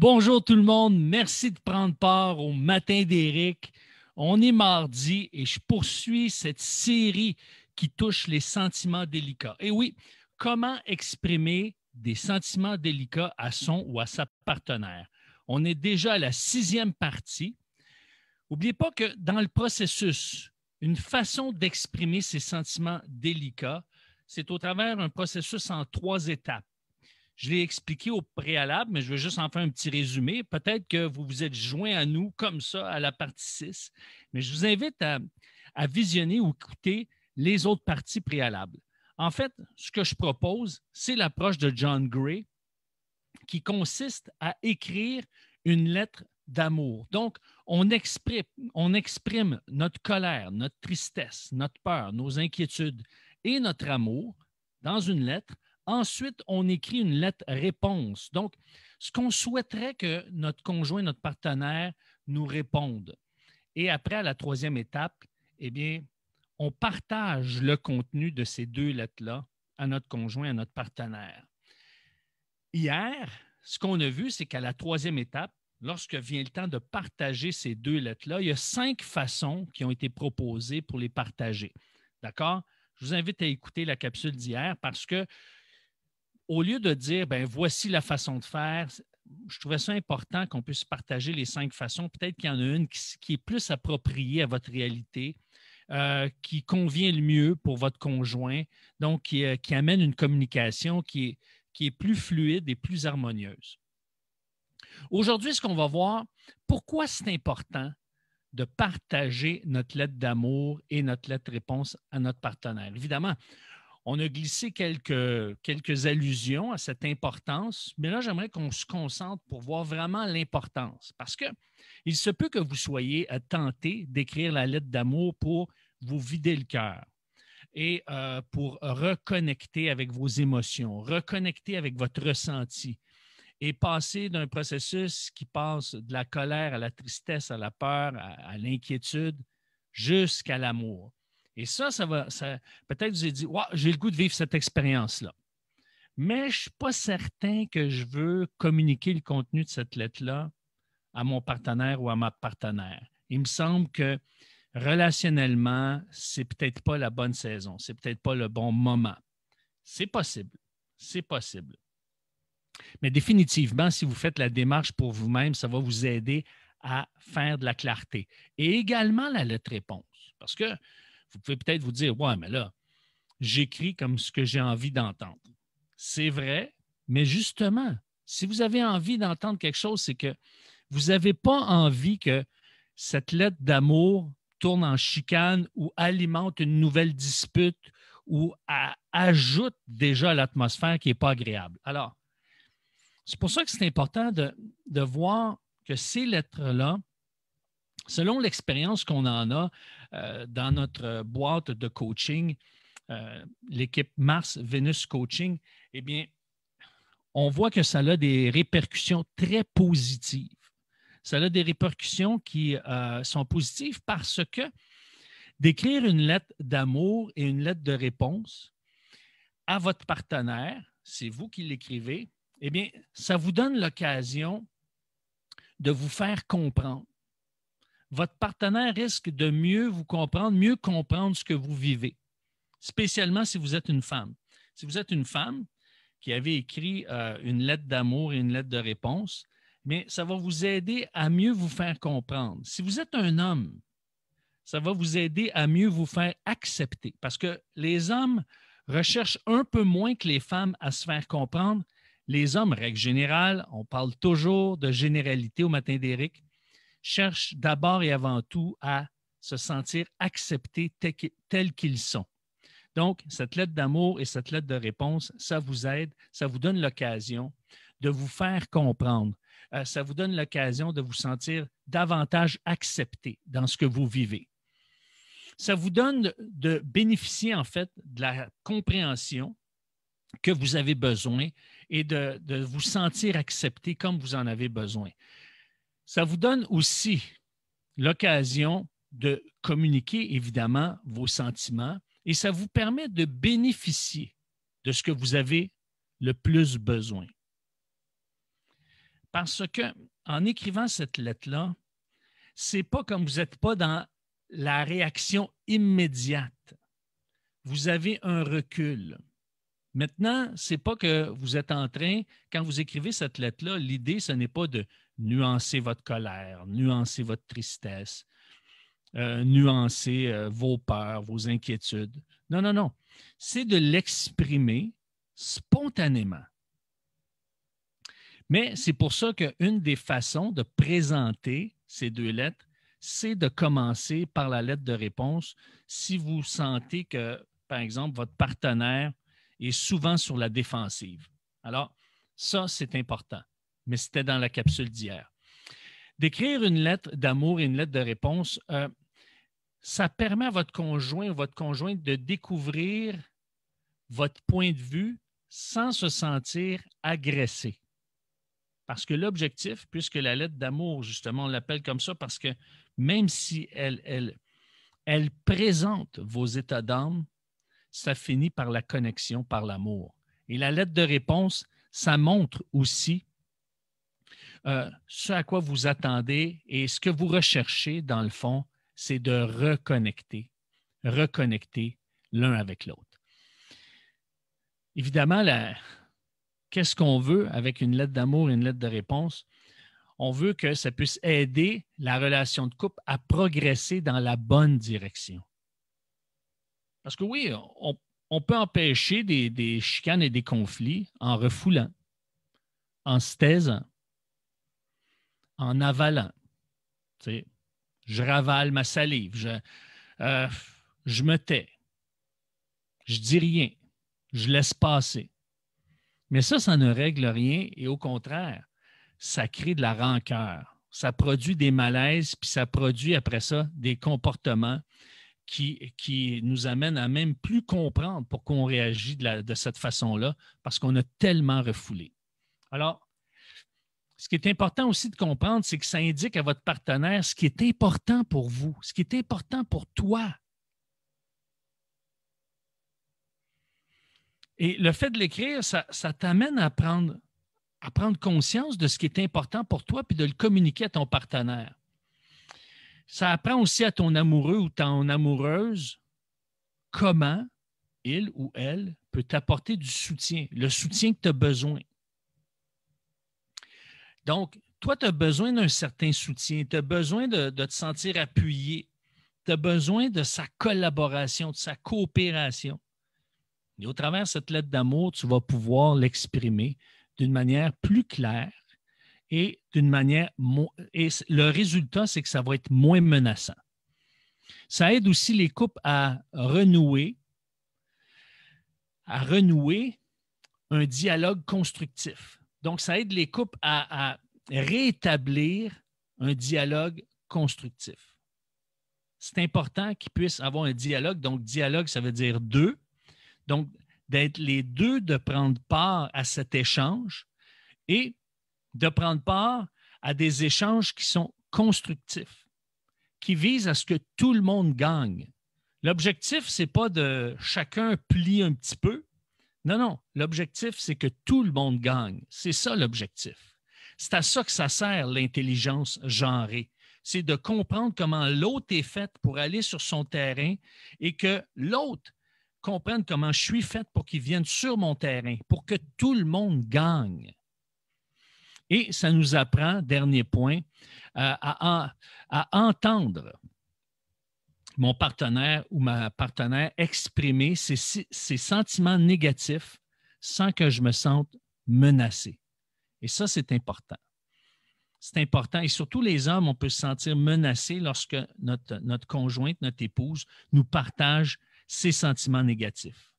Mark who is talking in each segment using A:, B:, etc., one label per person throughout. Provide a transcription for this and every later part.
A: Bonjour tout le monde, merci de prendre part au Matin d'Éric. On est mardi et je poursuis cette série qui touche les sentiments délicats. Et oui, comment exprimer des sentiments délicats à son ou à sa partenaire? On est déjà à la 6e partie. N'oubliez pas que dans le processus, une façon d'exprimer ces sentiments délicats, c'est au travers d'un processus en 3 étapes. Je l'ai expliqué au préalable, mais je veux juste en faire un petit résumé. Peut-être que vous vous êtes joints à nous comme ça à la partie 6, mais je vous invite à visionner ou écouter les autres parties préalables. En fait, ce que je propose, c'est l'approche de John Gray qui consiste à écrire une lettre d'amour. Donc, on exprime notre colère, notre tristesse, notre peur, nos inquiétudes et notre amour dans une lettre. Ensuite, on écrit une lettre réponse. Donc, ce qu'on souhaiterait que notre conjoint, notre partenaire nous réponde. Et après, à la 3e étape, eh bien, on partage le contenu de ces 2 lettres-là à notre conjoint, à notre partenaire. Hier, ce qu'on a vu, c'est qu'à la 3e étape, lorsque vient le temps de partager ces 2 lettres-là, il y a 5 façons qui ont été proposées pour les partager. D'accord? Je vous invite à écouter la capsule d'hier parce que, au lieu de dire, ben voici la façon de faire, je trouvais ça important qu'on puisse partager les 5 façons. Peut-être qu'il y en a une qui est plus appropriée à votre réalité, qui convient le mieux pour votre conjoint, donc qui amène une communication qui est plus fluide et plus harmonieuse. Aujourd'hui, ce qu'on va voir, pourquoi c'est important de partager notre lettre d'amour et notre lettre réponse à notre partenaire. Évidemment, on a glissé quelques allusions à cette importance, mais là, j'aimerais qu'on se concentre pour voir vraiment l'importance. Parce que il se peut que vous soyez tenté d'écrire la lettre d'amour pour vous vider le cœur et pour reconnecter avec vos émotions, reconnecter avec votre ressenti et passer d'un processus qui passe de la colère à la tristesse, à la peur, à l'inquiétude, jusqu'à l'amour. Et ça peut-être vous avez dit, wow, j'ai le goût de vivre cette expérience-là. Mais je ne suis pas certain que je veux communiquer le contenu de cette lettre-là à mon partenaire ou à ma partenaire. Il me semble que relationnellement, c'est peut-être pas la bonne saison, c'est peut-être pas le bon moment. C'est possible. C'est possible. Mais définitivement, si vous faites la démarche pour vous-même, ça va vous aider à faire de la clarté. Et également la lettre-réponse. Parce que vous pouvez peut-être vous dire, ouais, mais là, j'écris comme ce que j'ai envie d'entendre. C'est vrai, mais justement, si vous avez envie d'entendre quelque chose, c'est que vous n'avez pas envie que cette lettre d'amour tourne en chicane ou alimente une nouvelle dispute ou ajoute déjà à l'atmosphère qui n'est pas agréable. Alors, c'est pour ça que c'est important de voir que ces lettres-là, selon l'expérience qu'on en a dans notre boîte de coaching, l'équipe Mars-Vénus Coaching, eh bien, on voit que ça a des répercussions très positives. Ça a des répercussions qui sont positives parce que d'écrire une lettre d'amour et une lettre de réponse à votre partenaire, c'est vous qui l'écrivez, eh bien, ça vous donne l'occasion de vous faire comprendre. Votre partenaire risque de mieux comprendre ce que vous vivez, spécialement si vous êtes une femme. Si vous êtes une femme qui avait écrit une lettre d'amour et une lettre de réponse, mais ça va vous aider à mieux vous faire comprendre. Si vous êtes un homme, ça va vous aider à mieux vous faire accepter parce que les hommes recherchent un peu moins que les femmes à se faire comprendre. Les hommes, règle générale, on parle toujours de généralité au matin d'Éric, cherchent d'abord et avant tout à se sentir acceptés tels qu'ils sont. Donc, cette lettre d'amour et cette lettre de réponse, ça vous aide, ça vous donne l'occasion de vous faire comprendre. Ça vous donne l'occasion de vous sentir davantage accepté dans ce que vous vivez. Ça vous donne de bénéficier, en fait, de la compréhension que vous avez besoin et de vous sentir accepté comme vous en avez besoin. Ça vous donne aussi l'occasion de communiquer, évidemment, vos sentiments et ça vous permet de bénéficier de ce que vous avez le plus besoin. Parce que en écrivant cette lettre-là, c'est pas comme vous n'êtes pas dans la réaction immédiate. Vous avez un recul. Maintenant, ce n'est pas que vous êtes en train, quand vous écrivez cette lettre-là, l'idée, ce n'est pas de nuancer votre colère, nuancer votre tristesse, nuancer vos peurs, vos inquiétudes. Non, non, non. C'est de l'exprimer spontanément. Mais c'est pour ça qu'une des façons de présenter ces deux lettres, c'est de commencer par la lettre de réponse si vous sentez que, par exemple, votre partenaire est souvent sur la défensive. Alors, ça, c'est important. Mais c'était dans la capsule d'hier. D'écrire une lettre d'amour et une lettre de réponse, ça permet à votre conjoint ou votre conjointe de découvrir votre point de vue sans se sentir agressé. Parce que l'objectif, puisque la lettre d'amour, justement, on l'appelle comme ça, parce que même si elle présente vos états d'âme, ça finit par la connexion, par l'amour. Et la lettre de réponse, ça montre aussi ce à quoi vous attendez et ce que vous recherchez, dans le fond, c'est de reconnecter l'un avec l'autre. Évidemment, qu'est-ce qu'on veut avec une lettre d'amour et une lettre de réponse? On veut que ça puisse aider la relation de couple à progresser dans la bonne direction. Parce que oui, on peut empêcher des chicanes et des conflits en refoulant, en se taisant, en avalant. Tu sais, je ravale ma salive, je me tais, je dis rien, je laisse passer. Mais ça ne règle rien et au contraire, ça crée de la rancœur. Ça produit des malaises, puis ça produit après ça des comportements qui nous amènent à même plus comprendre pourquoi on réagit de cette façon-là, parce qu'on a tellement refoulé. Alors, ce qui est important aussi de comprendre, c'est que ça indique à votre partenaire ce qui est important pour vous, ce qui est important pour toi. Et le fait de l'écrire, ça t'amène à prendre conscience de ce qui est important pour toi puis de le communiquer à ton partenaire. Ça apprend aussi à ton amoureux ou ton amoureuse comment il ou elle peut t'apporter du soutien, le soutien que tu as besoin. Donc, toi, tu as besoin d'un certain soutien, tu as besoin de te sentir appuyé, tu as besoin de sa collaboration, de sa coopération. Et au travers de cette lettre d'amour, tu vas pouvoir l'exprimer d'une manière plus claire et d'une manière. Et le résultat, c'est que ça va être moins menaçant. Ça aide aussi les couples à renouer un dialogue constructif. Donc, ça aide les couples à rétablir un dialogue constructif. C'est important qu'ils puissent avoir un dialogue. Donc, dialogue, ça veut dire deux. Donc, d'être les deux, de prendre part à cet échange et de prendre part à des échanges qui sont constructifs, qui visent à ce que tout le monde gagne. L'objectif, ce n'est pas de chacun plie un petit peu. Non, non. L'objectif, c'est que tout le monde gagne. C'est ça l'objectif. C'est à ça que ça sert l'intelligence genrée. C'est de comprendre comment l'autre est fait pour aller sur son terrain et que l'autre comprenne comment je suis fait pour qu'il vienne sur mon terrain, pour que tout le monde gagne. Et ça nous apprend, dernier point, à entendre mon partenaire ou ma partenaire exprimer ses sentiments négatifs sans que je me sente menacé. Et ça, c'est important. C'est important. Et surtout, les hommes, on peut se sentir menacés lorsque notre conjointe, notre épouse, nous partage ses sentiments négatifs.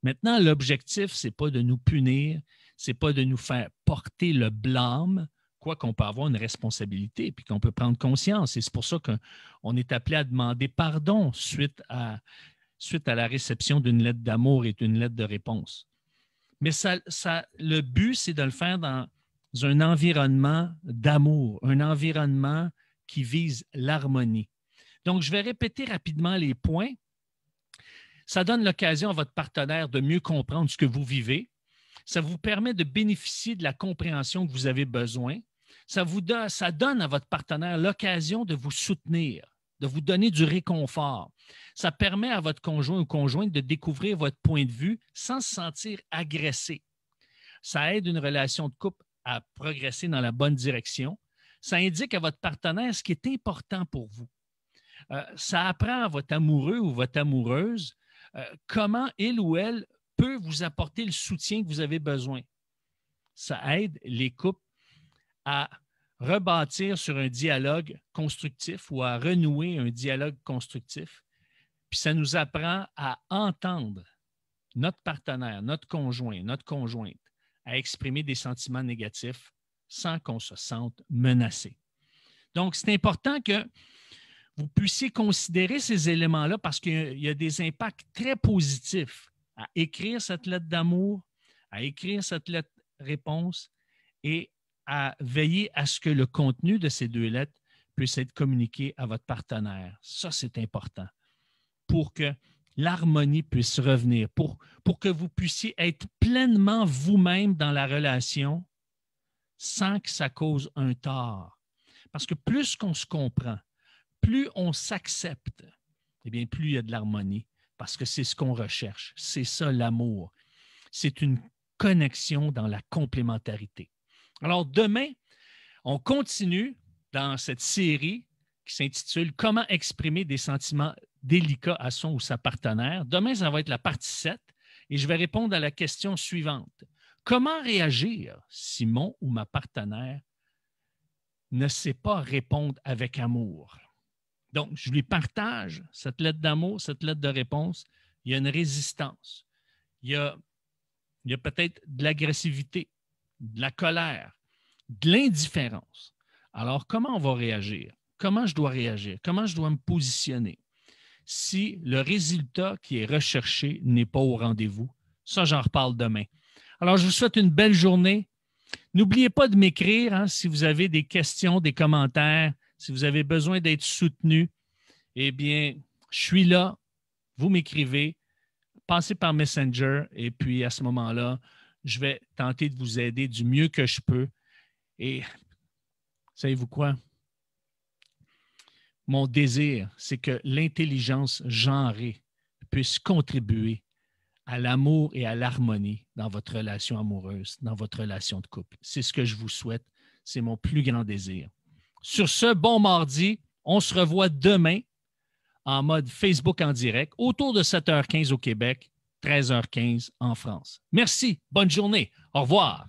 A: Maintenant, l'objectif, ce n'est pas de nous punir, ce n'est pas de nous faire porter le blâme, quoi qu'on peut avoir une responsabilité puis qu'on peut prendre conscience. Et c'est pour ça qu'on est appelé à demander pardon suite à la réception d'une lettre d'amour et d'une lettre de réponse. Mais le but, c'est de le faire dans un environnement d'amour, un environnement qui vise l'harmonie. Donc, je vais répéter rapidement les points. Ça donne l'occasion à votre partenaire de mieux comprendre ce que vous vivez. Ça vous permet de bénéficier de la compréhension que vous avez besoin. Ça donne à votre partenaire l'occasion de vous soutenir, de vous donner du réconfort. Ça permet à votre conjoint ou conjointe de découvrir votre point de vue sans se sentir agressé. Ça aide une relation de couple à progresser dans la bonne direction. Ça indique à votre partenaire ce qui est important pour vous. Ça apprend à votre amoureux ou votre amoureuse comment il ou elle peut vous apporter le soutien que vous avez besoin. Ça aide les couples à rebâtir sur un dialogue constructif ou à renouer un dialogue constructif. Puis ça nous apprend à entendre notre partenaire, notre conjoint, notre conjointe, à exprimer des sentiments négatifs sans qu'on se sente menacé. Donc, c'est important que vous puissiez considérer ces éléments-là parce qu'il y a des impacts très positifs à écrire cette lettre d'amour, à écrire cette lettre réponse et à veiller à ce que le contenu de ces 2 lettres puisse être communiqué à votre partenaire. Ça, c'est important pour que l'harmonie puisse revenir, pour que vous puissiez être pleinement vous-même dans la relation sans que ça cause un tort. Parce que plus qu'on se comprend, plus on s'accepte, eh bien, plus il y a de l'harmonie, parce que c'est ce qu'on recherche. C'est ça, l'amour. C'est une connexion dans la complémentarité. Alors, demain, on continue dans cette série qui s'intitule « Comment exprimer des sentiments délicats à son ou sa partenaire ». Demain, ça va être la partie 7 et je vais répondre à la question suivante. Comment réagir si mon ou ma partenaire ne sait pas répondre avec amour? Donc, je lui partage cette lettre d'amour, cette lettre de réponse. Il y a une résistance. Il y a peut-être de l'agressivité, de la colère, de l'indifférence. Alors, comment on va réagir? Comment je dois réagir? Comment je dois me positionner si le résultat qui est recherché n'est pas au rendez-vous? Ça, j'en reparle demain. Alors, je vous souhaite une belle journée. N'oubliez pas de m'écrire si vous avez des questions, des commentaires, si vous avez besoin d'être soutenu. Eh bien, je suis là. Vous m'écrivez. Passez par Messenger et puis à ce moment-là, je vais tenter de vous aider du mieux que je peux. Et savez-vous quoi? Mon désir, c'est que l'intelligence genrée puisse contribuer à l'amour et à l'harmonie dans votre relation amoureuse, dans votre relation de couple. C'est ce que je vous souhaite. C'est mon plus grand désir. Sur ce, bon mardi, on se revoit demain en mode Facebook en direct, autour de 7h15 au Québec, 13h15 en France. Merci, bonne journée, au revoir.